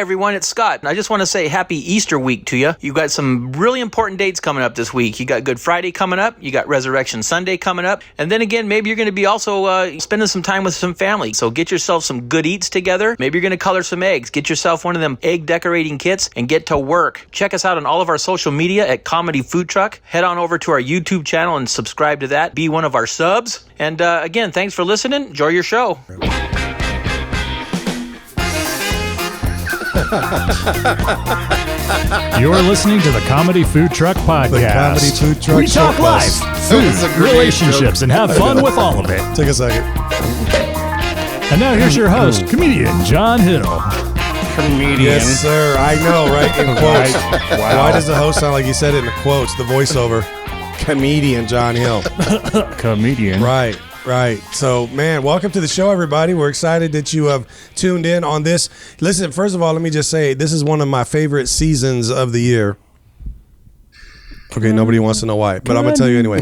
everyone, it's Scott. And I just want to say happy Easter week to you. You got some really important dates coming up this week. You got Good Friday coming up. You got Resurrection Sunday coming up. And then again, maybe you're going to be also spending some time with some family. So get yourself some good eats together. Maybe you're going to color some eggs. Get yourself one of them egg decorating kits and get to work. Check us out on all of our social media at Comedy Food Truck. Head on over to our YouTube channel and subscribe to that. Be one of our subs. And again, thanks for listening. Enjoy your show. You're listening to the Comedy Food Truck Podcast. The Comedy Food Truck We talk life, food, relationships, and have fun with all of it. Take a second. And now here's your host, comedian John Hill. Comedian. Yes, sir. I know, right? In quotes. Wow. Why does the host sound like he said it in the quotes, the voiceover? Comedian John Hill. Comedian. Right. So, man, welcome to the show, everybody. We're excited that you have tuned in on this. Listen, first of all, let me just say, this is one of my favorite seasons of the year. Okay, nobody wants to know why, but I'm going to tell you anyway.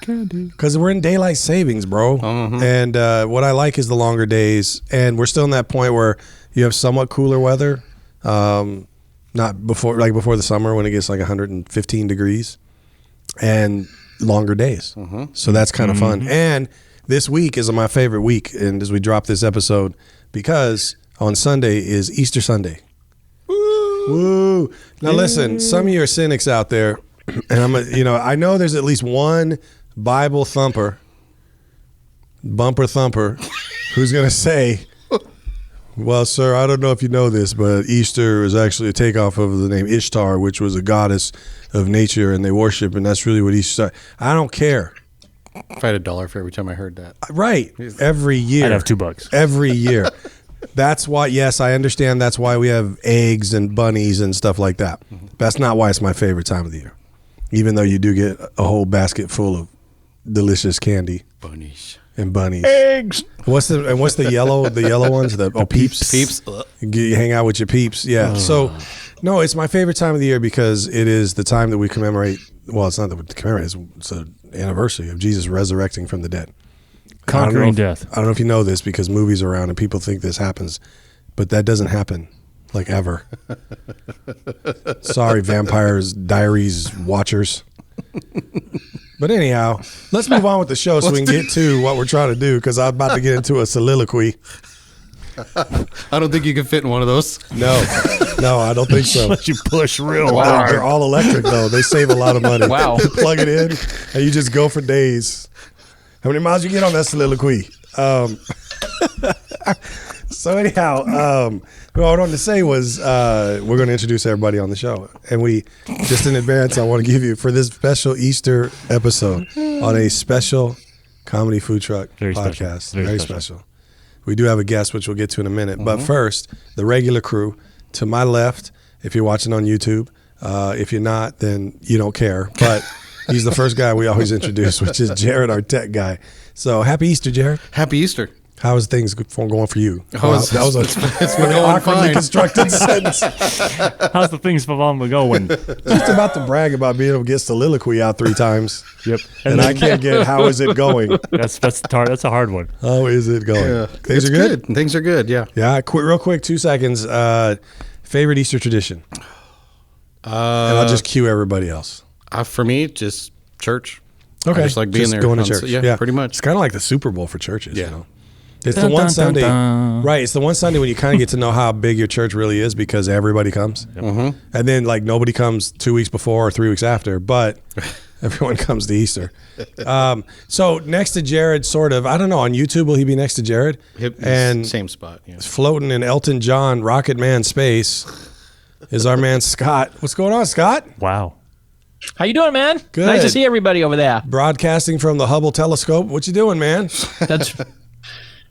Because we're in daylight savings, bro. And what I like is the longer days. And we're still in that point where you have somewhat cooler weather. Not before the summer when it gets like 115 degrees. And longer days. So that's kind of fun. And this week is my favorite week, and as we drop this episode, because on Sunday is Easter Sunday. Woo! Now listen, some of you are cynics out there, and I know there's at least one Bible bumper thumper, who's going to say, well, sir, I don't know if you know this, but Easter is actually a takeoff of the name Ishtar, which was a goddess of nature, and they worship, and that's really what Easter. I don't care. If I had $1 for every time I heard that. Right. Every year. I'd have $2. Every year. That's why, yes, I understand that's why we have eggs and bunnies and stuff like that. That's not why it's my favorite time of the year. Even though you do get a whole basket full of delicious candy. Bunnies. And bunnies. Eggs. What's the yellow ones? Peeps? Peeps. You hang out with your peeps. Yeah. So, no, it's my favorite time of the year because it is the time that we commemorate. Well, it's not that we commemorate. It's an anniversary of Jesus resurrecting from the dead. Conquering death. I don't know if you know this because movies are around and people think this happens, but that doesn't happen, like, ever. Sorry, Vampires Diaries watchers. But anyhow, let's move on with the show so we can get to what we're trying to do because I'm about to get into a soliloquy. I don't think you can fit in one of those. No, I don't think so. Let you push real Wow. hard. They're all electric, though. They save a lot of money. Wow. You plug it in, and you just go for days. How many miles you get on that soliloquy? So anyhow, what I wanted to say was we're going to introduce everybody on the show. And we, just in advance, I want to give you, for this special Easter episode, on a special Comedy Food Truck podcast. Very special. We do have a guest, which we'll get to in a minute. But first, the regular crew. To my left, if you're watching on YouTube. If you're not, then you don't care. But he's the first guy we always introduce, which is Jared, our tech guy. So happy Easter, Jared. Happy Easter. How is things going for you? It's been going awkwardly fine. constructed sentence. How's the things going? Just about to brag about being able to get soliloquy out 3 times. Yep. And I can't get how is it going? That's a hard one. How is it going? Yeah. Things are good? Things are good, yeah. Yeah, real quick, 2 seconds. Favorite Easter tradition? And I'll just cue everybody else. For me, just church. Okay. I just like being Just there. going to church. Yeah, pretty much. It's kind of like the Super Bowl for churches, Yeah. you know? It's the one Sunday, right? It's the one Sunday when you kind of get to know how big your church really is because everybody comes, and then like nobody comes 2 weeks before or 3 weeks after, but everyone comes to Easter. So next to Jared, sort of, I don't know. On YouTube, will he be next to Jared? And same spot. Yeah. floating in Elton John Rocket Man space is our man Scott. What's going on, Scott? Wow. How you doing, man? Good. Nice to see everybody over there. Broadcasting from the Hubble telescope. What you doing, man? That's.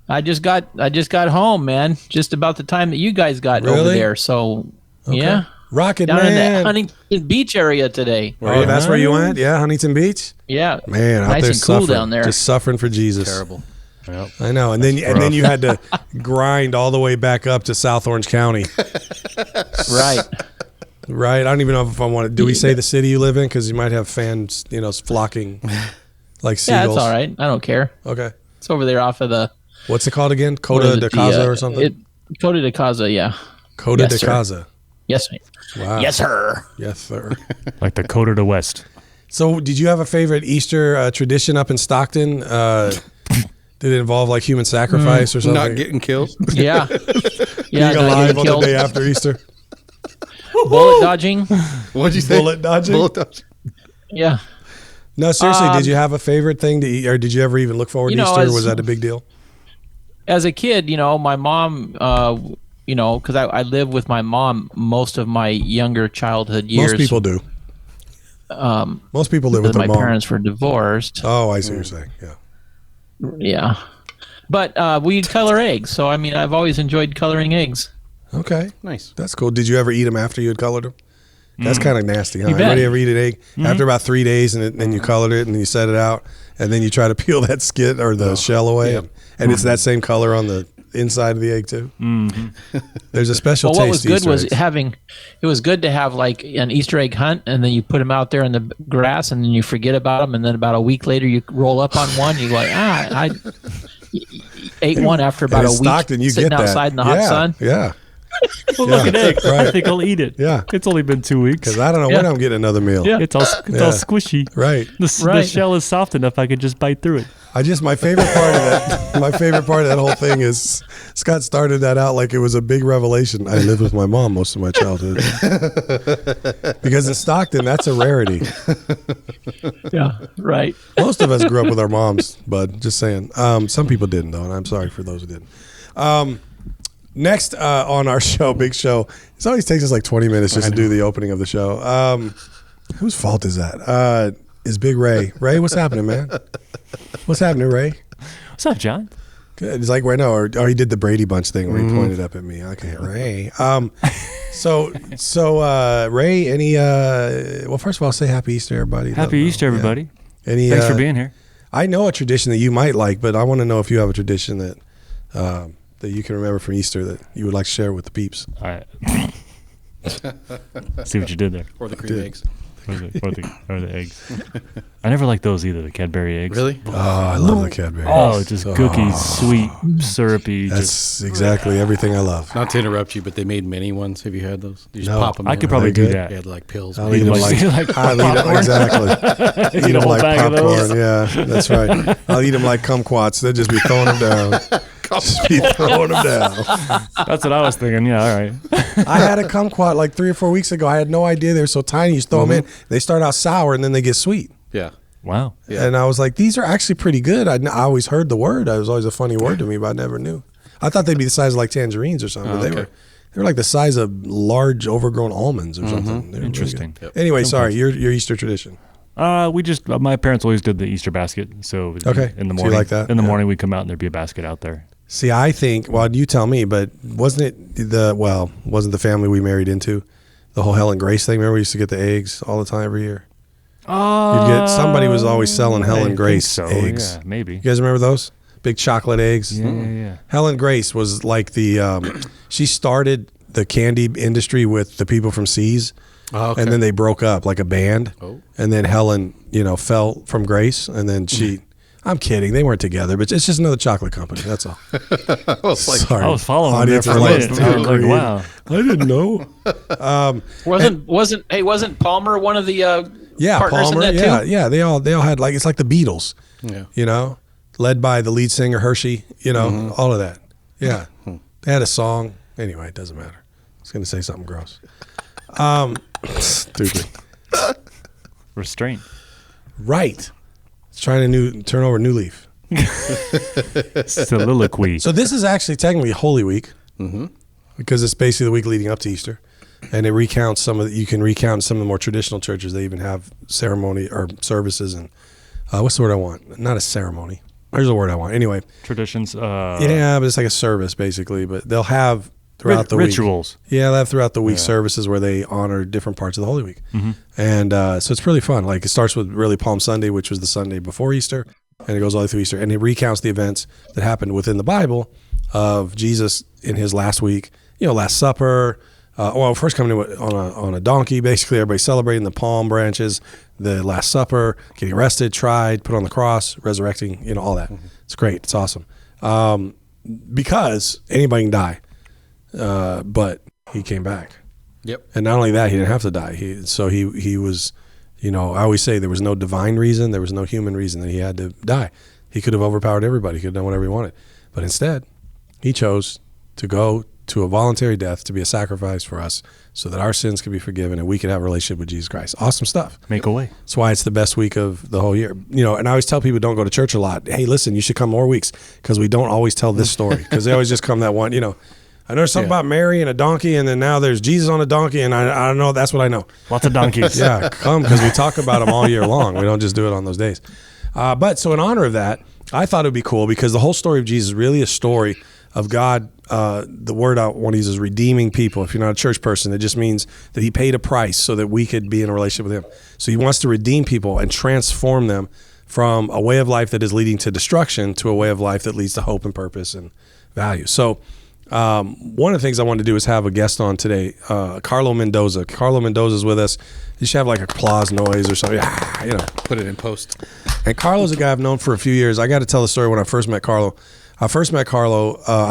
I just got home, man. Just about the time that you guys got over Really? there. So, yeah. Rocket Down in Man. the Huntington Beach area today. Oh, that's where you went? Yeah, Huntington Beach? Yeah. Man, out nice there and cool suffering. down there. Just suffering for Jesus. Terrible. Yep. I know. And then you had to grind all the way back up to South Orange County. Right. Right. I don't even know if I want to. Do we say the city you live in? Because you might have fans, flocking like seagulls. Yeah, that's all right. I don't care. Okay. It's over there off of the. What's it called again? what is Coda it, de Casa or something? Coda de Casa, yeah. Coda Yes, de sir. Casa. Yes, Wow. yes, sir. Yes, sir. Like the Coda to West. So, did you have a favorite Easter tradition up in Stockton? Did it involve like human sacrifice or something? Not getting killed. Yeah, Being yeah. not alive getting on killed. the day after Easter? Bullet dodging. What'd you say? Bullet dodging? Bullet dodging. Yeah. No, seriously, did you have a favorite thing to eat, or did you ever even look forward to Easter? Was that a big deal? As a kid, my mom, because I lived with my mom most of my younger childhood years. Most people do. Most people live with their my mom. parents were divorced. Oh, I see what you're saying. Yeah. Yeah. But we'd color eggs. So, I've always enjoyed coloring eggs. Okay. Nice. That's cool. Did you ever eat them after you had colored them? That's kind of nasty, huh? bet. Anybody ever eat an egg after about 3 days and then you colored it and you set it out and then you try to peel that skin or the shell away and it's that same color on the inside of the egg too? Mm-hmm. There's a special Well, what taste was good to was Easter eggs. it was good to have like an Easter egg hunt, and then you put them out there in the grass, and then you forget about them, and then about a week later you roll up on one, you go like, I ate one after about And a in week Stockton, you sitting get that. outside in the hot sun. Yeah. Well, look at egg. right. I think I'll eat it. Yeah. It's only been 2 weeks. Because I don't know when I'm getting another meal. Yeah. It's all squishy. Right. The Right. shell is soft enough I could just bite through it. My favorite part of that, my favorite part of that whole thing is Scott started that out like it was a big revelation. I lived with my mom most of my childhood. Because in Stockton, that's a rarity. Yeah, right. Most of us grew up with our moms, bud. Just saying. Some people didn't, though, and I'm sorry for those who didn't. Next on our show, big show, it always takes us like 20 minutes just to do the opening of the show. Whose fault is that? Is Big Ray. Ray, what's happening, man? What's happening, Ray? What's up, John? Good. It's like right now, or he did the Brady Bunch thing where he pointed up at me. Okay, Ray. So Ray, any? Well, first of all, say Happy Easter, everybody. Happy Easter, everybody. Yeah. Any? Thanks for being here. I know a tradition that you might like, but I want to know if you have a tradition that that you can remember from Easter that you would like to share with the peeps. All right. See what you did there. Or the cream eggs. Or the eggs. I never liked those either, the Cadbury eggs. Really? Oh, I love the Cadbury. Oh, just cookies, sweet, syrupy. That's exactly everything I love. Not to interrupt you, but they made mini ones. Have you had those? You just No. pop them I in. could probably Are they do good? that. They had like pills. I'll eat them like Like I'll eat them exactly. Eat them whole like bag of those. popcorn. Yeah, that's right. I'll eat them like kumquats. They'll just be throwing them down. Just be throwing them down. That's what I was thinking. Yeah, all right. I had a kumquat like 3 or 4 weeks ago. I had no idea they were so tiny. You just throw them in. They start out sour and then they get sweet. Yeah. Wow. Yeah. And I was like, these are actually pretty good. I always heard the word. It was always a funny word to me, but I never knew. I thought they'd be the size of like tangerines or something. But they okay. were like the size of large overgrown almonds or something. They were really Interesting. good. Anyway, sorry, your Easter tradition. We just my parents always did the Easter basket. So Okay. in the So you morning, like that? in the Yeah. morning we'd come out and there'd be a basket out there. See, I think, well, you tell me, but wasn't the family we married into the whole Helen Grace thing? Remember we used to get the eggs all the time every year? Somebody was always selling Helen Grace eggs. Yeah, maybe. You guys remember those? Big chocolate eggs? Yeah. Helen Grace was like she started the candy industry with the people from C's. Oh, okay. And then they broke up like a band. Oh. And then Helen, fell from Grace. And then I'm kidding. They weren't together, but it's just another chocolate company. That's all. I was like, Sorry. I was following them Audience there for a is minute. I was like, wow. I didn't know. Wasn't Palmer one of the Yeah, partners Palmer. in that too? Yeah. They all had it's like the Beatles. yeah. Led by the lead singer Hershey. All of that. Yeah, they had a song. Anyway, it doesn't matter. I was going to say something gross. Stupid. Restraint. Right. It's trying to turn over a new leaf. Soliloquy. So this is actually technically Holy Week, because it's basically the week leading up to Easter, and it recounts you can recount some of the more traditional churches. They even have ceremony or services, and what's the word I want? Not a ceremony. There's a word I want. Anyway, Traditions. yeah, but it's like a service basically. But they'll have throughout the rituals. week. Yeah, they'll have throughout the week services where they honor different parts of the Holy Week, and so it's really fun. Like it starts with really Palm Sunday, which was the Sunday before Easter, and it goes all the way through Easter, and it recounts the events that happened within the Bible of Jesus in his last week. Last Supper. First coming on a donkey, basically everybody celebrating the palm branches, the Last Supper, getting arrested, tried, put on the cross, resurrecting, all that. It's great. It's awesome. Because anybody can die. But he came back. Yep. And not only that, he didn't have to die. He was, I always say there was no divine reason, there was no human reason that he had to die. He could have overpowered everybody. He could have done whatever he wanted. But instead, he chose to go to a voluntary death to be a sacrifice for us so that our sins could be forgiven and we could have a relationship with Jesus Christ. Awesome stuff. Make a way. That's why it's the best week of the whole year. And I always tell people don't go to church a lot. Hey, listen, you should come more weeks because we don't always tell this story because they always just come that one, I know there's something about Mary and a donkey, and then now there's Jesus on a donkey, and I don't know. That's what I know. Lots of donkeys. Yeah, come because we talk about them all year long. We don't just do it on those days. But so in honor of that, I thought it would be cool because the whole story of Jesus is really a story of God. The word I want to use is redeeming people. If you're not a church person, it just means that he paid a price so that we could be in a relationship with him. So he wants to redeem people and transform them from a way of life that is leading to destruction to a way of life that leads to hope and purpose and value. So one of the things I wanted to do is have a guest on today, Carlo Mendoza. Carlo Mendoza is with us. You should have like a applause noise or something. Put it in post. And Carlo's a guy I've known for a few years. I got to tell the story when I first met Carlo. I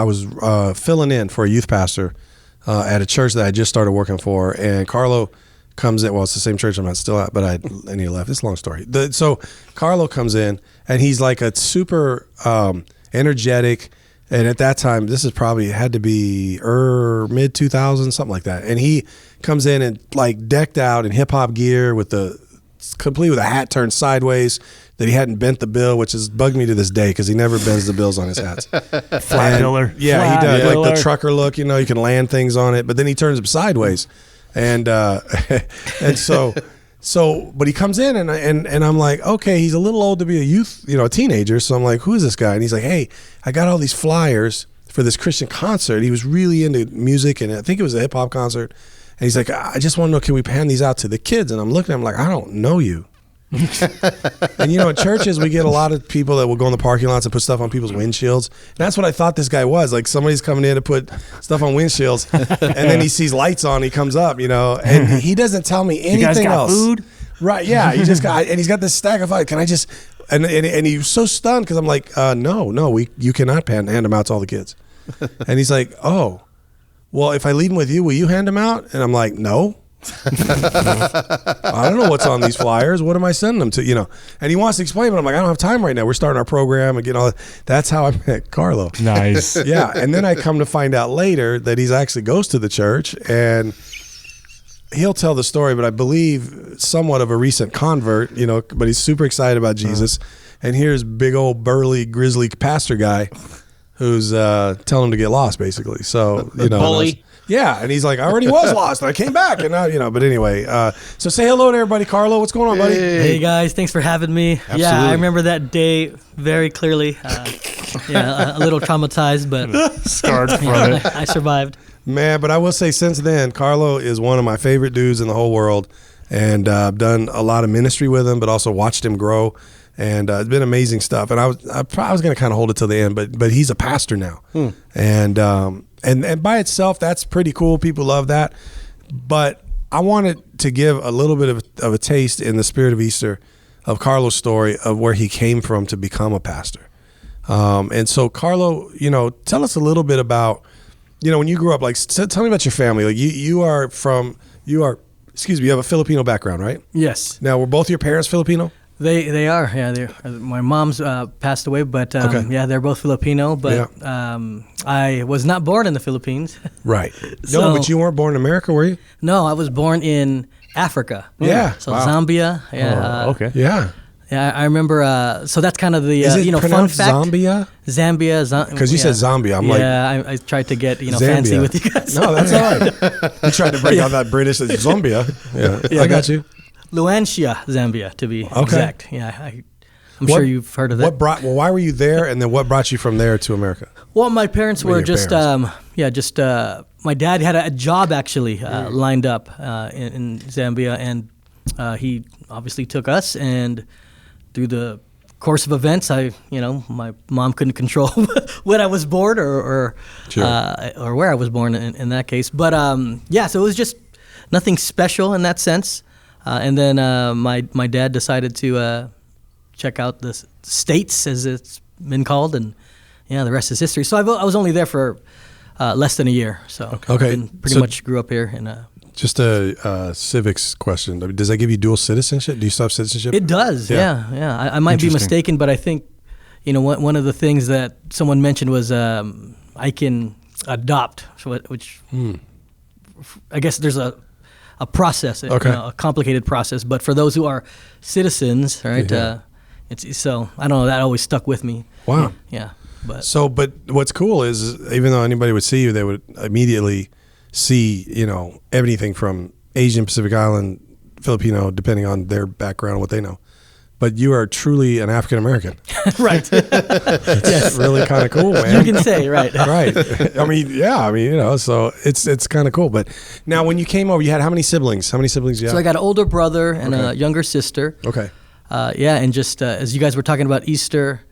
was filling in for a youth pastor at a church that I just started working for. And Carlo comes in. Well, it's the same church I'm not still at, but I need to left. It's a long story. So Carlo comes in, and he's like a super energetic. And at that time, this is probably had to be mid 2000s, something like that. And he comes in and like decked out in hip hop gear complete with a hat turned sideways that he hadn't bent the bill, which has bugged me to this day because he never bends the bills on his hats. Flat pillar. Yeah, Flat he does. pillar. Like the trucker look, you can land things on it, but then he turns them sideways. And but he comes in and I'm like, okay, he's a little old to be a teenager. So I'm like, who is this guy? And he's like, hey, I got all these flyers for this Christian concert. He was really into music, and I think it was a hip hop concert. And he's like, I just want to know, can we hand these out to the kids? And I'm looking at him like, I don't know you. And in churches we get a lot of people that will go in the parking lots and put stuff on people's windshields. And that's what I thought this guy was. Like somebody's coming in to put stuff on windshields, and then he sees lights on, he comes up, and he doesn't tell me anything you guys got else. Food? Right? Yeah. He just got, and he's got this stack of flyers. Can I just? And he was so stunned because I'm like, no, you cannot hand them out to all the kids. And he's like, oh, well, if I leave them with you, will you hand them out? And I'm like, no. I don't know what's on these flyers. What am I sending them to? And he wants to explain, but I'm like, I don't have time right now. We're starting our program and getting all that. That's how I met Carlo. Nice. Yeah. And then I come to find out later that he's actually goes to the church, and he'll tell the story, but I believe somewhat of a recent convert, but he's super excited about Jesus. And here's big old burly grizzly pastor guy who's telling him to get lost, basically. So, bully. Yeah, and he's like, I already was lost, and I came back, and now, but anyway. So say hello to everybody, Carlo. What's going on, buddy? Hey guys, thanks for having me. Absolutely. Yeah, I remember that day very clearly. A little traumatized, but Scarred from it. I survived. Man, but I will say since then, Carlo is one of my favorite dudes in the whole world, and I've done a lot of ministry with him, but also watched him grow. And it's been amazing stuff. And I was going to kind of hold it till the end, but he's a pastor now. And by itself, that's pretty cool. People love that. But I wanted to give a little bit of a taste in the spirit of Easter of Carlo's story of where he came from to become a pastor. And so Carlo, tell us a little bit about, when you grew up, like tell me about your family. Like you have a Filipino background, right? Yes. Now, were both your parents Filipino? They are. Yeah, my mom's passed away, but Okay. yeah, they're both Filipino. But I was not born in the Philippines. Right. So- No, but you weren't born in America, were you? No, I was born in Africa. Yeah. So Wow. Zambia. Yeah. Okay. Yeah. Yeah, I remember. So that's kind of the Is it fun pronounced fact. Zambia? Zambia. Because you said Zambia. I'm like, I tried to get Zambia. fancy with you guys. No, that's all right. You tried to break out that British Zambia. Yeah, I got you. Luanshya, Zambia, to be exact. Yeah, I'm sure you've heard of that. Why were you there, and then what brought you from there to America? Well, my parents were your just, parents? my dad had a job actually lined up in Zambia, and he obviously took us, and through the course of events, my mom couldn't control when I was born or where I was born in that case. But so it was just nothing special in that sense. And then my dad decided to check out the States, as it's been called, and the rest is history. So I was only there for less than a year. So Okay. pretty much grew up here. And Just a civics question. I mean, does that give you dual citizenship? Do you still have citizenship? it does. Yeah. Yeah. I might be Interesting. mistaken, but I think, one of the things that someone mentioned was I can adopt, which I guess there's a process, Okay. a complicated process. But for those who are citizens, right? Yeah. It's so I don't know. That always stuck with me. Wow. Yeah. But But what's cool is even though anybody would see you, they would immediately see, everything from Asian, Pacific Island, Filipino, depending on their background and what they know. But you are truly an African American. right. It's really kind of cool, man. You can say right. Right. So it's kind of cool. But now when you came over, you had how many siblings? How many siblings do you have? So I got an older brother and a younger sister. Okay. And just as you guys were talking about Easter,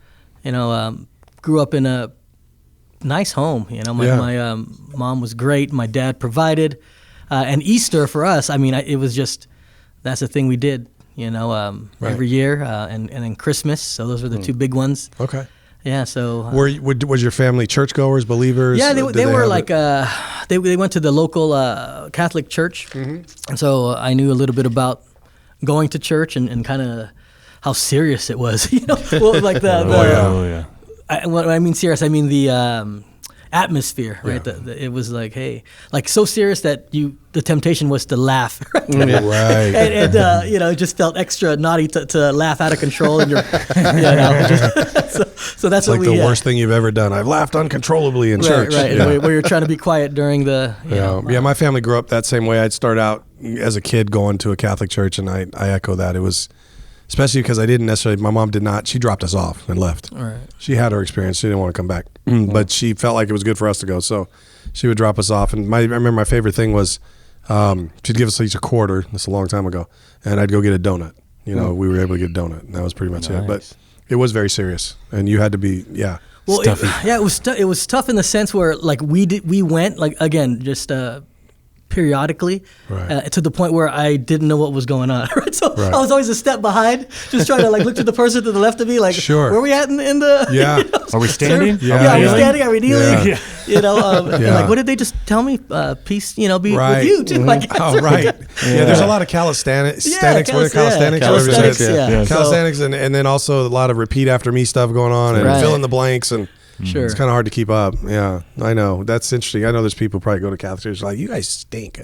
grew up in a nice home. My mom was great. My dad provided, and Easter for us. I mean, it was just that's the thing we did. Every year, and then Christmas. So those were the two big ones. Okay. Yeah. So Was your family churchgoers, believers? yeah, Did they were have like they went to the local Catholic church, and so I knew a little bit about going to church and kind of how serious it was. Well, like when I mean serious, I mean the atmosphere, right? It was like, hey, like so serious that the temptation was to laugh, right? Right. and it just felt extra naughty to laugh out of control, and so that's It's like what the worst thing you've ever done. I've laughed uncontrollably in church. right? Yeah. Where you're trying to be quiet during the My family grew up that same way. I'd start out as a kid going to a Catholic church, and I echo that. It was, especially because I didn't necessarily, my mom did not, she dropped us off and left. Right. She had her experience. She didn't want to come back, but she felt like it was good for us to go. So she would drop us off. And I remember my favorite thing was she'd give us each a quarter. This is a long time ago. And I'd go get a donut. We were able to get a donut. And that was pretty much it. But it was very serious. And you had to be, Well, it was tough in the sense where like we went like again just periodically Right. to the point where I didn't know what was going on. Right, so Right. I was always a step behind, just trying to like look to the person to the left of me, like Sure. where are we at in the Yeah. Are we standing? Yeah. Are we Yeah. standing? Are we kneeling? Yeah. And like what did they just tell me? Peace, be Right. with you too. Like, Oh, right. Yeah, there's a lot of calisthenics. Yeah, What are calisthenics? Whatever it calisthenics, is. yeah. Yeah. Calisthenics, and then also a lot of repeat after me stuff going on and Right. fill in the blanks. And Sure. it's kind of hard to keep up. Yeah, I know. That's interesting. I know there's people who probably go to Catholic church like, you guys stink.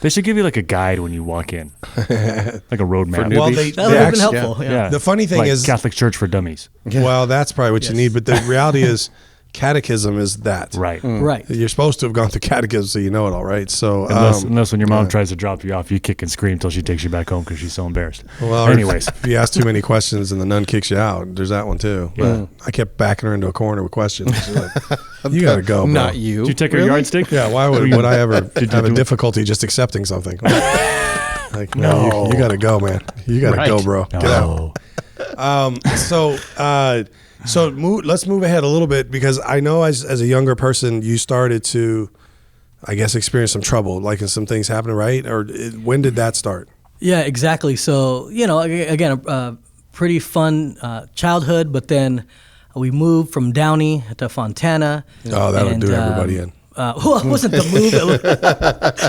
They should give you like a guide when you walk in, like a road map. well, newbies. that would have been helpful. Yeah. The funny thing like is, Catholic Church for Dummies. well, that's probably what you need. But the reality is, catechism is that. Right. Right. You're supposed to have gone through catechism so you know it all, right? So, Unless when your mom tries to drop you off, you kick and scream till she takes you back home because she's so embarrassed. well, or anyways, if you ask too many questions and the nun kicks you out, there's that one too. Yeah. But I kept backing her into a corner with questions. She's like, you got to go, bro. Not you. did you take her yardstick? Yeah, why would I ever have a do it? difficulty just accepting something? Like, no, you got to go, man. You got to go, bro. Get out. Let's move ahead a little bit because I know as a younger person, you started to, I guess, experience some trouble, like some things happening, right? Or when did that start? Yeah, exactly. So, again, a pretty fun childhood, but then we moved from Downey to Fontana. Oh, that would do everybody in. Well, it wasn't the move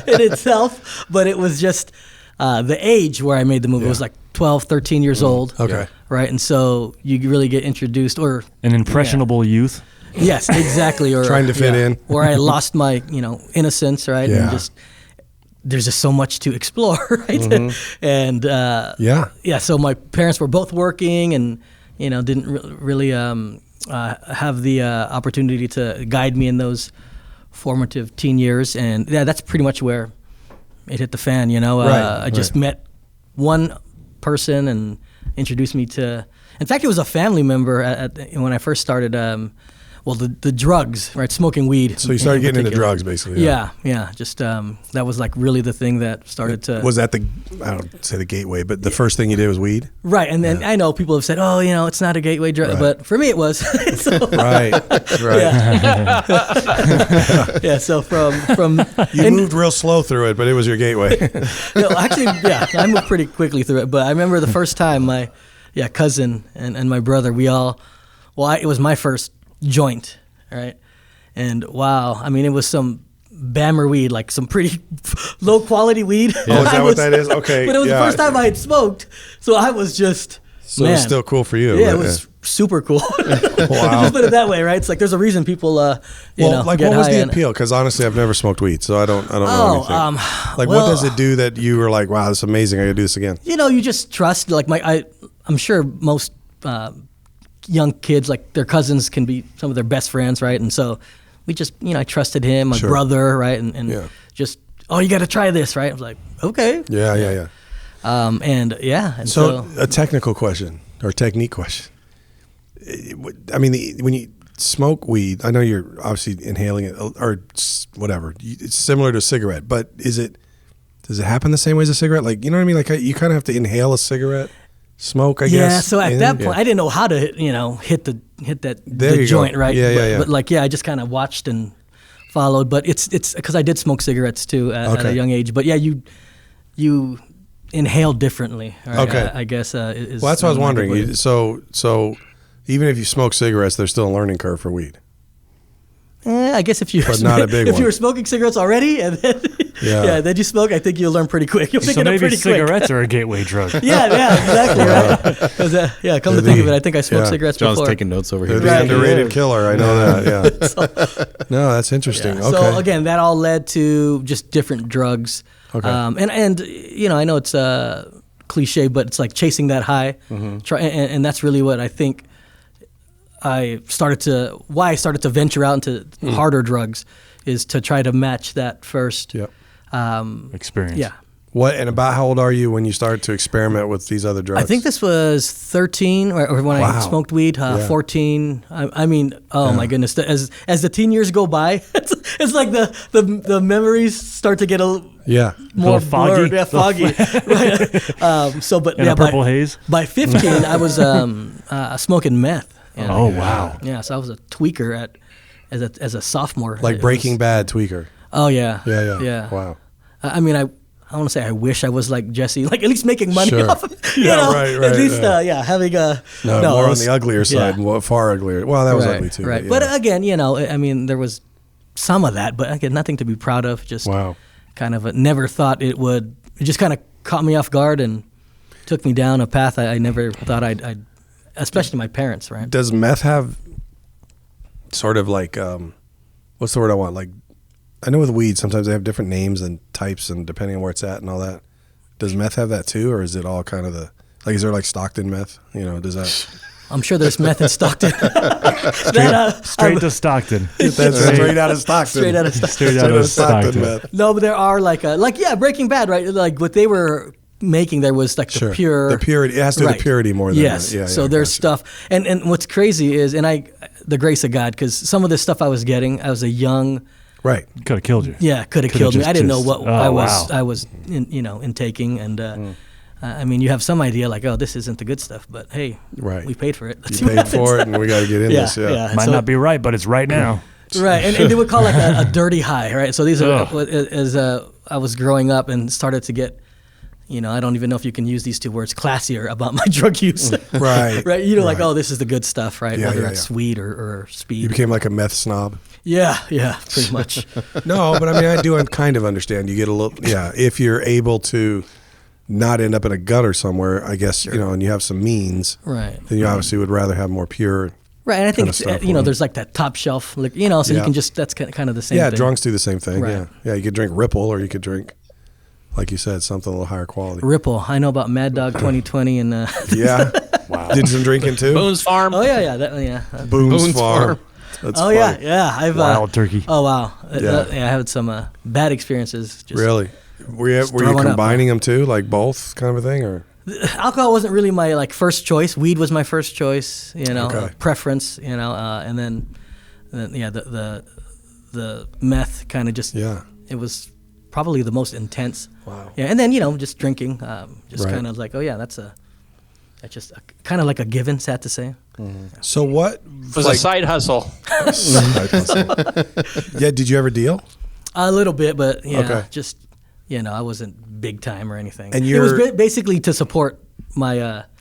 in itself, but it was just the age where I made the move. It was like 12, 13 years old. Okay. Right. And so you really get introduced or An impressionable youth. yes, exactly. Or Trying to fit in. Or I lost my, innocence, right? Yeah. And just there's just so much to explore, right? And Yeah. so my parents were both working and, didn't really have the opportunity to guide me in those formative teen years. And yeah, that's pretty much where it hit the fan, I just met one person and introduced me to, in fact, it was a family member when I first started, the drugs, right? Smoking weed. So you started in getting into particular. drugs, basically. Yeah. Just that was like really the thing that started to. Was that I don't say the gateway, but the first thing you did was weed? Right, and then I know people have said, "Oh, it's not a gateway drug," Right. but for me, it was. So, Right. yeah. So from You moved real slow through it, but it was your gateway. actually, I moved pretty quickly through it. But I remember the first time my cousin and my brother, it was my first joint, right? and wow, I mean, it was some Bammer weed, like some pretty low quality weed. Oh, is that what that is? Okay, But it was yeah. the first time I had smoked, so I was just So man. it's still cool for you. Yeah, it was super cool. Wow. Just put it that way, right? It's like there's a reason people, you know, like get what was high the and- appeal? Because honestly, I've never smoked weed, so I don't know anything. Like, what well- does it do that you were like, wow, this is amazing, I gotta do this again? You know, you just trust. Like I'm sure most young kids, like their cousins, can be some of their best friends, right? And so we just, you know, I trusted him, my Sure. brother, right? And Yeah. just, oh, you got to try this, right? I was like, okay. Yeah. And yeah, and So, so a technical question or technique question. I mean, when you smoke weed, I know you're obviously inhaling it or whatever. It's similar to a cigarette, but does it happen the same way as a cigarette? Like, you know what I mean? Like, you kind of have to inhale a cigarette, smoke, I guess. yeah. So at that Yeah. point, I didn't know how to, you know, hit the There you go. joint, right? Yeah. But like, yeah, I just kind of watched and followed. But it's because I did smoke cigarettes too at Okay. a young age. But yeah, you inhale differently. Right? Okay. I guess. Well, that's what I was wondering. So even if you smoke cigarettes, there's still a learning curve for weed. I guess if you But not a big if one. you were smoking cigarettes already and then then you smoke, I think you'll learn pretty quick. You'll pick So it up maybe pretty quick. cigarettes are a gateway drug. Yeah, exactly right. 'Cause, come to think of it, I think I smoked Yeah. cigarettes John's before. taking notes over They're here. the Right. underrated Yeah. killer. I know that. Yeah. No, that's interesting. Yeah. Okay. So again, that all led to just different drugs. Okay. And you know, I know it's cliche, but it's like chasing that high. Mm-hmm. And that's really what I think I started to venture out into harder drugs is to try to match that first. Yep. Experience. Yeah. What and about how old are you when you started to experiment with these other drugs? I think this was 13, or when I Wow. smoked weed. Yeah. 14. I mean, oh my goodness! As the teen years go by, it's like the memories start to get a Yeah. more foggy? blurred. Yeah, foggy. Right. So, but In yeah, a purple haze? by 15, I was smoking meth. And, Oh, wow. Yeah, so I was a tweaker as a sophomore. Like It Breaking was- Bad tweaker. Oh yeah. Yeah. Wow. I mean, I want to say I wish I was like Jesse, like at least making money Sure. off of, you Yeah, know, right, at least, yeah. having a, No, it more on was- the uglier side, yeah. far uglier. Well, that was Right, ugly too. right. yeah. But again, you know, I mean, there was some of that, but again, nothing to be proud of. Just Wow. kind of never thought it would. It just kind of caught me off guard and took me down a path I never thought I'd especially my parents, right? Does meth have sort of like what's the word I want? Like, I know with weed sometimes they have different names and types and depending on where it's at and all that. Does meth have that too, or is it all kind of is there like Stockton meth? You know, does that? I'm sure there's meth in Stockton. Straight to Stockton. That's straight out of Stockton. Straight out of Stockton. Straight out of Stockton. meth. No, but there are like Breaking Bad, right? Like what they were making, there was like Sure. the pure, The purity. It has to do with right. the purity more than yes. Yeah, so yeah, there's gotcha. stuff, and what's crazy is, the grace of God, because some of this stuff I was getting, I was a young. Right. Could have killed you. Yeah, could have Coulda killed me. just- I didn't know just- what oh, wow. I was intaking, and I mean, you have some idea like, oh, this isn't the good stuff, but hey, Right. we paid for it. Let's see You what paid happens. for it, and we got to get in Yeah, this. Yeah. yeah. And Might so- not be right, but it's right now. Right, and they would call like a dirty high, right? So these are Ugh. as I was growing up and started to get, I don't even know if you can use these two words, classier about my drug use. Right. Right. Like, oh, this is the good stuff, right? Yeah, Whether yeah, it's yeah. weed or speed. You became like a meth snob. Yeah, pretty much. No, but I mean, I do kind of understand. You get a little, if you're able to not end up in a gutter somewhere, I guess, and you have some means, Right. then you obviously would rather have more pure. Right, and I think Kinda it's, stuff, there's like that top shelf, so you Yeah. can just, that's kind of the same Yeah, thing. drunks do the same thing. Right. Yeah. Yeah, you could drink Ripple or you could drink, like you said, something a little higher quality. Ripple, I know about Mad Dog 2020 and Yeah. Wow. Did some drinking too? Boone's Farm. oh yeah. Boone's Farm. That's Oh funny. yeah, I've Wild turkey. Oh wow, Yeah. I had some bad experiences. Just Really? Were you throwing up. combining them too, like both kind of a thing, or? Alcohol wasn't really my first choice. Weed was my first choice, Okay. preference, and then the meth kind of just it was probably the most intense. Wow. Yeah, and then just drinking, just Right. kind of like, oh yeah, that's just kind of like a given. Sad to say. So what? It was a side hustle. Yeah. Did you ever deal? A little bit, but Okay. just I wasn't big time or anything. And it was you're- basically to support my.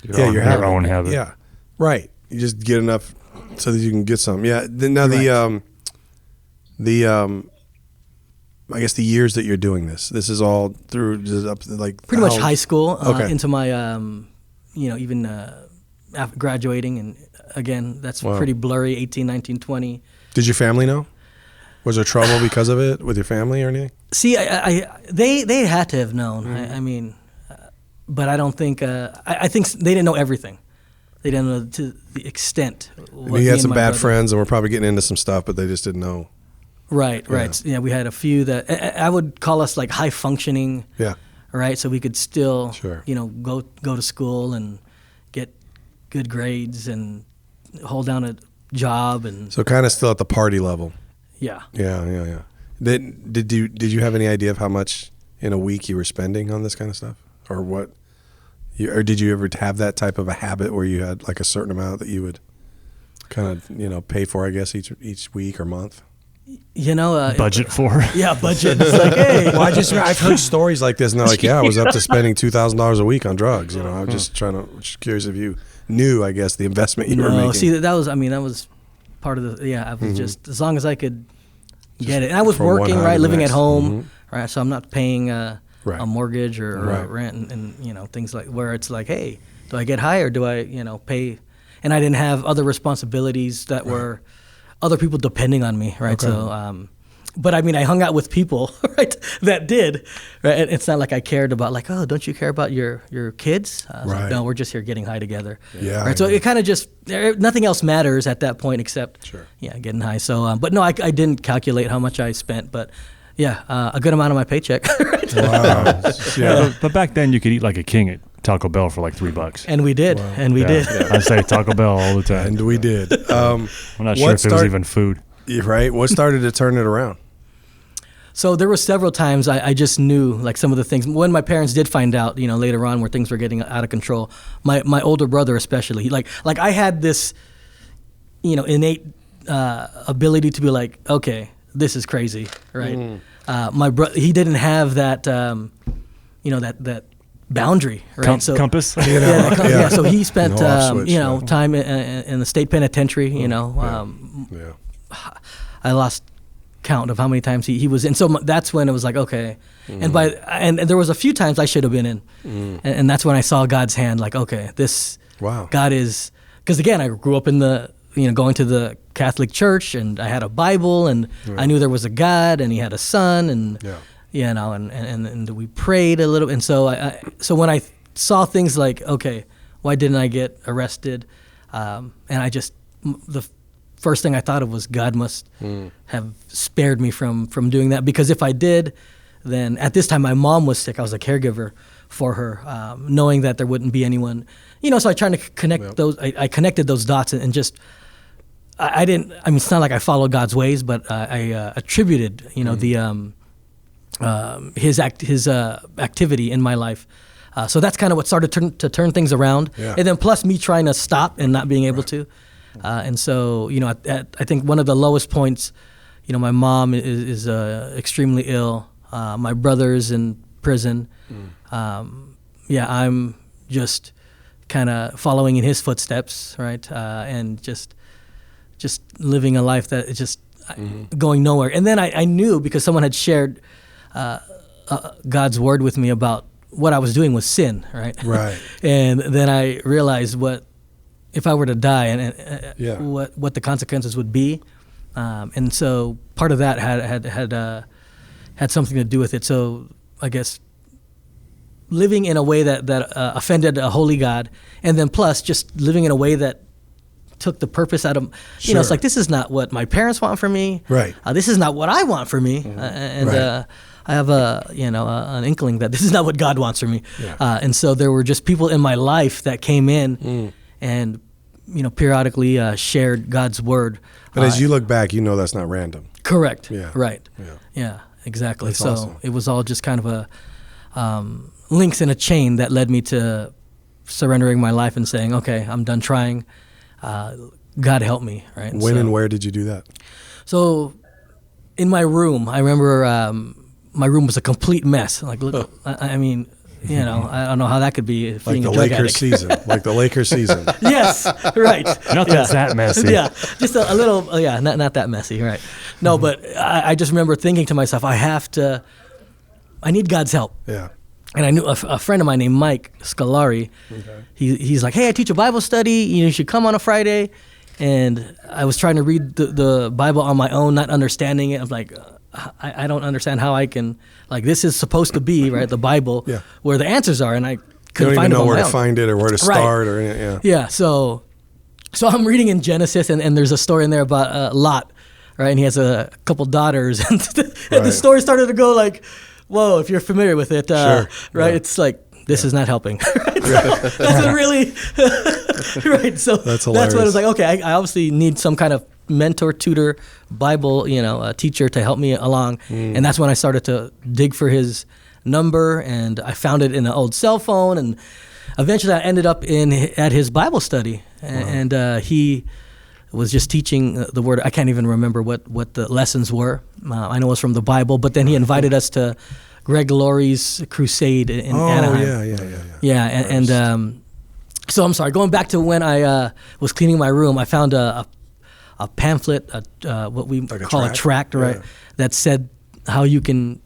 Your own habit. Yeah. Right. You just get enough so that you can get some. Yeah. Now the I guess the years that you're doing this. This is all through just up like Pretty much high school Okay. into my, even after graduating. And again, that's Wow. pretty blurry, 18, 19, 20. Did your family know? Was there trouble because of it with your family or anything? See, they had to have known. I mean, but I don't think, I think they didn't know everything. They didn't know to the extent. You had some bad friends and were probably getting into some stuff, but they just didn't know. Right. Yeah, we had a few that I would call us like high functioning. Yeah. Right. So we could still, Sure. go to school and get good grades and hold down a job and So kind of still at the party level. yeah. Yeah. Did you have any idea of how much in a week you were spending on this kind of stuff, or what? Or did you ever have that type of a habit where you had like a certain amount that you would kind of pay for, I guess, each week or month? Budget for? Yeah, budget. It's like, hey, Well, I've heard stories like this, and they're like, yeah, I was up to spending $2,000 a week on drugs. I'm just just curious if you knew, I guess, the investment you were making. see that was part of the I was just as long as I could get it. And I was from one working, high to right, the living next. at home, right, so I'm not paying Right. a mortgage or Right. rent and things like where it's like, hey, do I get high or do I pay? And I didn't have other responsibilities that were other people depending on me, right? Okay. So, but I mean, I hung out with people, right, that did, right? And it's not like I cared about like, oh, don't you care about your kids? I was like, Right. no, we're just here getting high together. Yeah, Right. So I know. it kind of just nothing else matters at that point except Sure. getting high. So, but no, I didn't calculate how much I spent, but yeah, a good amount of my paycheck. Right? Wow. Yeah. But back then, you could eat like a king at Taco Bell for like $3. And we did, and we did. I say Taco Bell all the time. And we did. I'm not sure if it was even food. Right. What started to turn it around? So there were several times I just knew like some of the things. When my parents did find out, later on where things were getting out of control, my older brother especially, like I had this, innate ability to be like, okay, this is crazy, right? My brother, he didn't have that, that boundary, right? Compass? Yeah. So he spent, No off switch, no. time in the state penitentiary. Yeah. I lost count of how many times he was in. So that's when it was like, okay. And and there was a few times I should have been in. And that's when I saw God's hand, like, okay, this Wow. God is, because again, I grew up in the, going to the Catholic church, and I had a Bible, and I knew there was a God, and he had a son, and, and we prayed a little. And so so when I saw things like, okay, why didn't I get arrested? And the first thing I thought of was God must have spared me from doing that, because if I did, then at this time my mom was sick. I was a caregiver for her, knowing that there wouldn't be anyone, so I tried to connect those. I connected those dots and just I didn't. I mean, it's not like I followed God's ways, but I attributed, his activity in my life. So that's kind of what started to turn things around. Yeah. And then plus me trying to stop and not being able to. And so, I think one of the lowest points, my mom is extremely ill. My brother's in prison. I'm just kind of following in his footsteps, right? And just living a life that is just going nowhere. And then I knew, because someone had shared God's word with me about what I was doing was sin, right? Right. And then I realized what if I were to die, and what the consequences would be. And so part of that had something to do with it. So I guess living in a way that offended a holy God, and then plus just living in a way that took the purpose out of, it's like, this is not what my parents want for me. Right. This is not what I want for me. And I have an inkling that this is not what God wants for me. Yeah. And so there were just people in my life that came in and, periodically shared God's word. But as you look back, that's not random. Correct. Yeah. Right. Yeah. Yeah, exactly. That's So awesome. it was all just kind of a links in a chain that led me to surrendering my life and saying, okay, I'm done trying. God help me, right? When and where did you do that? So in my room, I remember my room was a complete mess. Like, look, I mean, you know, I don't know how that could be Like being the a drug Lakers addict. season. Like the Lakers season. Yes, right. Nothing's that messy. Yeah, just a little, not that messy, right? No, but I just remember thinking to myself, I need God's help. Yeah. And I knew a friend of mine named Mike Scolari. Okay. He's like, hey, I teach a Bible study. You should come on a Friday. And I was trying to read the Bible on my own, not understanding it. I'm like, I don't understand how I can, like, this is supposed to be, right, the Bible, Yeah. where the answers are. And I You couldn't don't even find it know on where my to own. find it or where to start or anything. Yeah. Yeah, so I'm reading in Genesis, and there's a story in there about Lot, right? And he has a couple daughters, and the Right. story started to go like, whoa, if you're familiar with it, Sure. right? Yeah. It's like, this is not helping. Right? So that's a really, right, so That's that's when I hilarious. was like, okay, I obviously need some kind of mentor, tutor, Bible, teacher to help me along. And that's when I started to dig for his number, and I found it in an old cell phone, and eventually I ended up at his Bible study, and he was just teaching the word. I can't even remember what the lessons were. I know it was from the Bible, but then he invited us to Greg Laurie's crusade in Anaheim. Yeah. And so I'm sorry. Going back to when I was cleaning my room, I found a pamphlet, what we Like a call a tract? tract, right? Yeah. That said how you can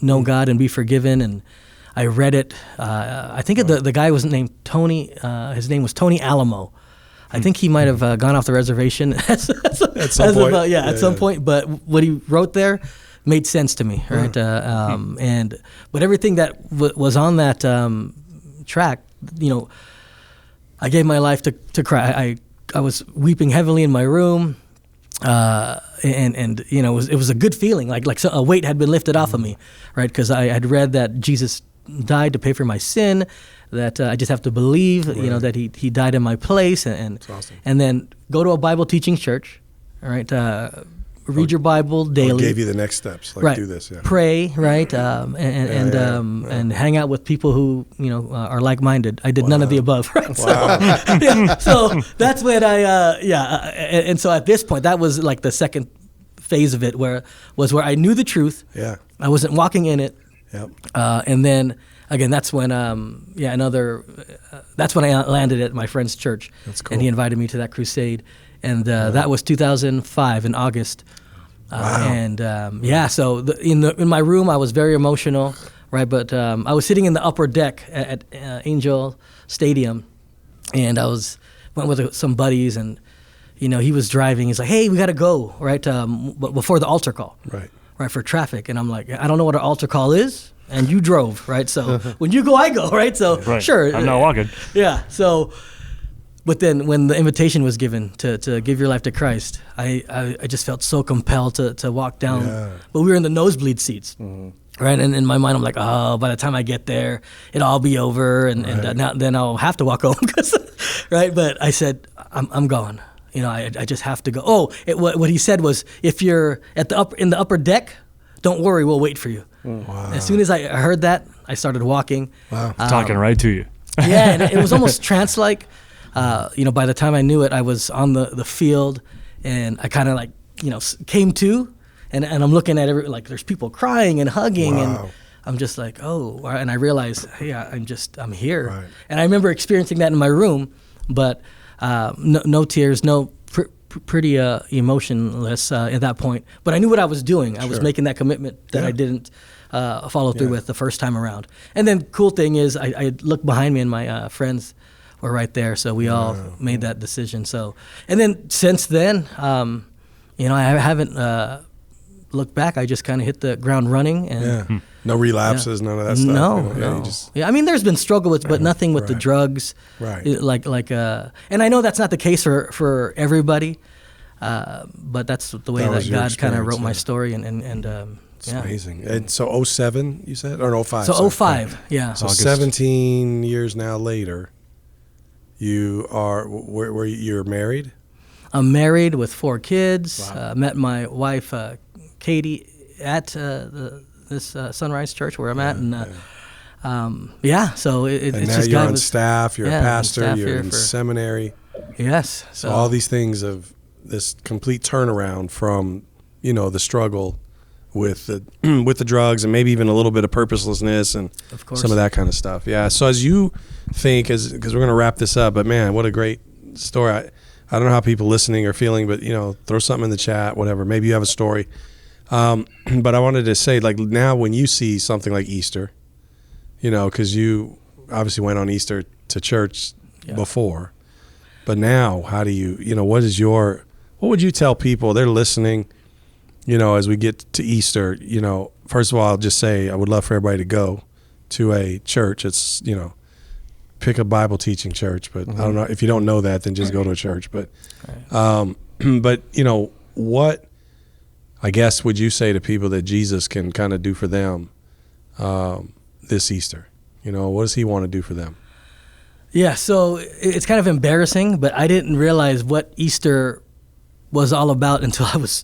know God and be forgiven. And I read it. I think the guy was named Tony. His name was Tony Alamo. I think he might have gone off the reservation at some point. At some point. But what he wrote there made sense to me, right? But everything that was on that tract, I gave my life to Christ. I was weeping heavily in my room, and it was a good feeling, like so a weight had been lifted off of me, right? Because I had read that Jesus died to pay for my sin, that I just have to believe, that he died in my place, and That's awesome. and then go to a Bible teaching church, all right? Read your Bible daily. Gave you the next steps. Like Right. do this. Yeah. Pray, right? And hang out with people who are like-minded. I did none of the above, right? Wow. So that's when and so at this point, that was like the second phase of it, where I knew the truth. Yeah. I wasn't walking in it, Yep. and then again, that's when that's when I landed at my friend's church. That's cool. And he invited me to that crusade, and that was 2005 in August. Wow. And so in my room, I was very emotional, right? But I was sitting in the upper deck at Angel Stadium, and I went with some buddies, and he was driving. He's like, "Hey, we got to go," right? Before the altar call, right, for traffic. And I'm like, "I don't know what an altar call is." And you drove, right? So when you go, I go, right? So Right. sure, I'm not walking. yeah. So, but then when the invitation was given to give your life to Christ, I just felt so compelled to walk down. Yeah. But we were in the nosebleed seats, right? And in my mind, I'm like, oh, by the time I get there, it'll all be over, and then I'll have to walk home, right? But I said, I'm going. I just have to go. Oh, what he said was, if you're in the upper deck, don't worry, we'll wait for you. Wow. As soon as I heard that, I started walking. Wow. Talking right to you. Yeah, and it was almost trance-like. By the time I knew it, I was on the field, and I kind of came to, and I'm looking at there's people crying and hugging, Wow. and I'm just like, oh, and I realized, hey, I'm here. Right. And I remember experiencing that in my room, but no tears, pretty emotionless at that point. But I knew what I was doing. I was making that commitment that I didn't follow through with the first time around. And then cool thing is I looked behind me, and my friends were right there. So we all made that decision. So, and then since then, I haven't looked back. I just kind of hit the ground running. And No relapses, none of that stuff. No. You just, I mean, there's been struggle with, but nothing with the drugs. Right. And I know that's not the case for everybody, but that's the way That that was your God kind of wrote experience, my yeah. story, and it's amazing. And so 07, you said? Or 05? So sorry. 05, yeah. So August. 17 years now later, you are, where you're married? I'm married with 4 kids. Wow. Met my wife, Katie, at this Sunrise Church where I'm at, and so And it's now just you're God on was, staff, you're a I'm on pastor, staff you're here in seminary. Yes. So all these things of this complete turnaround from, the struggle with the with the drugs and maybe even a little bit of purposelessness and Of course. some of that kind of stuff. Yeah. So as you think, because we're going to wrap this up, but man, what a great story. I don't know how people listening are feeling, but throw something in the chat, whatever. Maybe you have a story. But I wanted to say, like, now when you see something like Easter, because you obviously went on Easter to church before, but now how do you, what would you tell people they're listening, as we get to Easter, first of all, I'll just say I would love for everybody to go to a church. It's, pick a Bible teaching church, but I don't know if you don't know that, then just go to a church. But, what, I guess, would you say to people that Jesus can kind of do for them this Easter? What does he want to do for them? Yeah, so it's kind of embarrassing, but I didn't realize what Easter was all about until I was,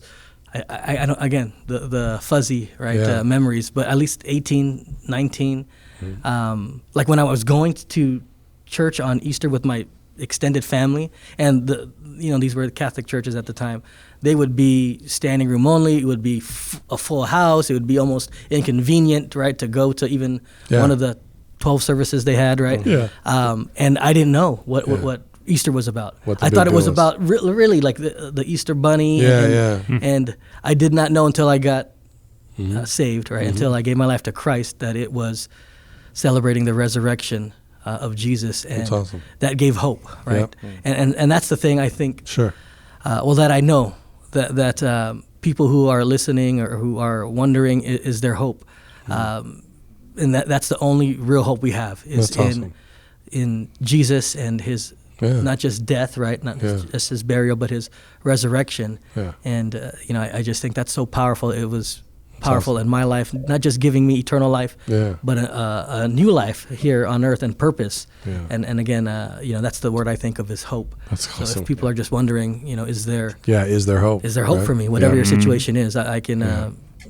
I don't, again, the fuzzy, right, memories, but at least 18, 19. Like when I was going to church on Easter with my extended family, and these were the Catholic churches at the time, they would be standing room only. It would be a full house. It would be almost inconvenient, right, to go to even one of the 12 services they had, right? Yeah. And I didn't know what Easter was about. I thought it was about really like the Easter bunny. And I did not know until I got saved, right? Until I gave my life to Christ, that it was celebrating the resurrection of Jesus, and that's awesome. That gave hope, right? And that's the thing I think. Sure. That I know that people who are listening or who are wondering is there hope, and that's the only real hope we have is in Jesus and his not just death, right? Not just his burial, but his resurrection. Yeah. And I just think that's so powerful. It was powerful in my life, not just giving me eternal life, but a new life here on earth and purpose. Yeah. And again, that's the word I think of is hope. That's awesome. So if people are just wondering, is there hope? Is there hope for me? Whatever your situation is, I can,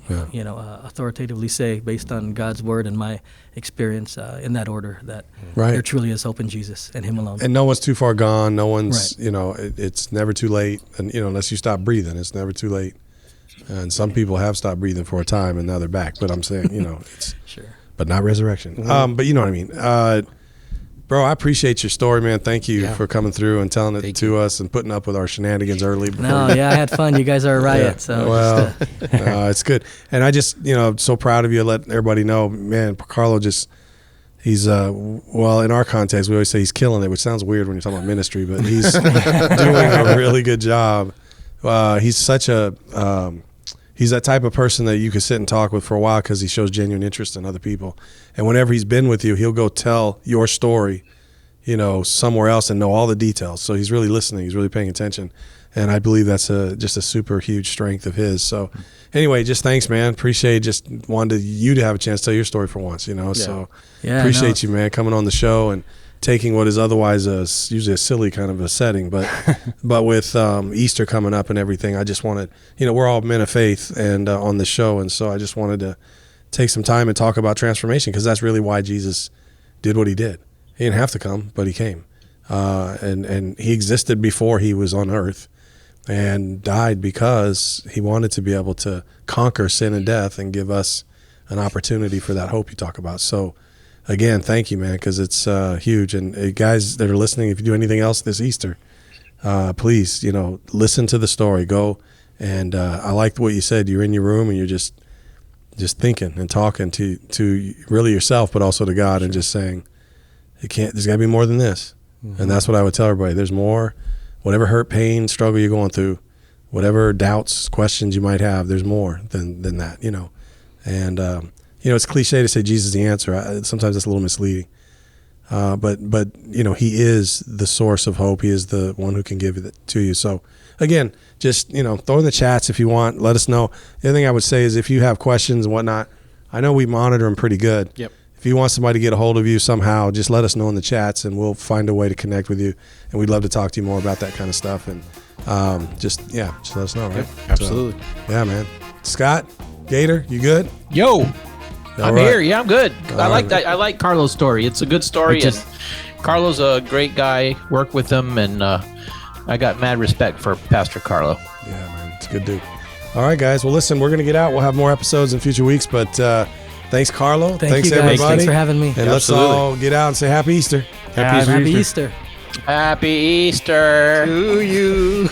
authoritatively say, based on God's word and my experience in that order, that there truly is hope in Jesus and Him alone. And no one's too far gone. No one's, it's never too late. And, unless you stop breathing, it's never too late. And some people have stopped breathing for a time and now they're back. But I'm saying, it's but not resurrection. But you know what I mean? Bro, I appreciate your story, man. Thank you for coming through and telling it to us and putting up with our shenanigans early. I had fun. You guys are a riot. So it's good. And I just, I'm so proud of you. Let everybody know, man, Carlo he's, in our context, we always say he's killing it, which sounds weird when you're talking about ministry, but he's doing a really good job. He's such he's that type of person that you could sit and talk with for a while because he shows genuine interest in other people. And whenever he's been with you, he'll go tell your story, somewhere else and know all the details. So he's really listening. He's really paying attention. And I believe that's just a super huge strength of his. So anyway, just thanks, man. Appreciate just wanted you to have a chance to tell your story for once, So appreciate you, man, coming on the show and taking what is otherwise usually a silly kind of a setting, but with Easter coming up and everything, I just wanted, we're all men of faith and on the show, and so I just wanted to take some time and talk about transformation because that's really why Jesus did what he did. He didn't have to come, but he came, and he existed before he was on earth, and died because he wanted to be able to conquer sin and death and give us an opportunity for that hope you talk about. So. Again, thank you, man, because it's huge. And guys that are listening, if you do anything else this Easter, please, listen to the story. Go and I liked what you said. You're in your room and you're just thinking and talking to really yourself, but also to God, and just saying, there's got to be more than this. Mm-hmm. And that's what I would tell everybody. There's more. Whatever hurt, pain, struggle you're going through, whatever doubts, questions you might have, there's more than that, And it's cliche to say Jesus is the answer. Sometimes it's a little misleading. But he is the source of hope. He is the one who can give it to you. So, again, just, throw in the chats if you want. Let us know. The other thing I would say is if you have questions and whatnot, I know we monitor them pretty good. Yep. If you want somebody to get a hold of you somehow, just let us know in the chats, and we'll find a way to connect with you. And we'd love to talk to you more about that kind of stuff. And just let us know, right? Yep, absolutely. So, man. Scott, Gator, you good? Yo. I'm here. Yeah, I'm good. I like right. that. I like Carlo's story. It's a good story, and Carlo's a great guy. Work with him, and I got mad respect for Pastor Carlo. Yeah, man, it's a good dude. All right, guys. Well, listen, we're going to get out. We'll have more episodes in future weeks, but thanks, Carlo. Thank thanks, you, guys. everybody. Thanks for having me. And let's all get out and say Happy Easter. Happy Easter. Happy Easter To you.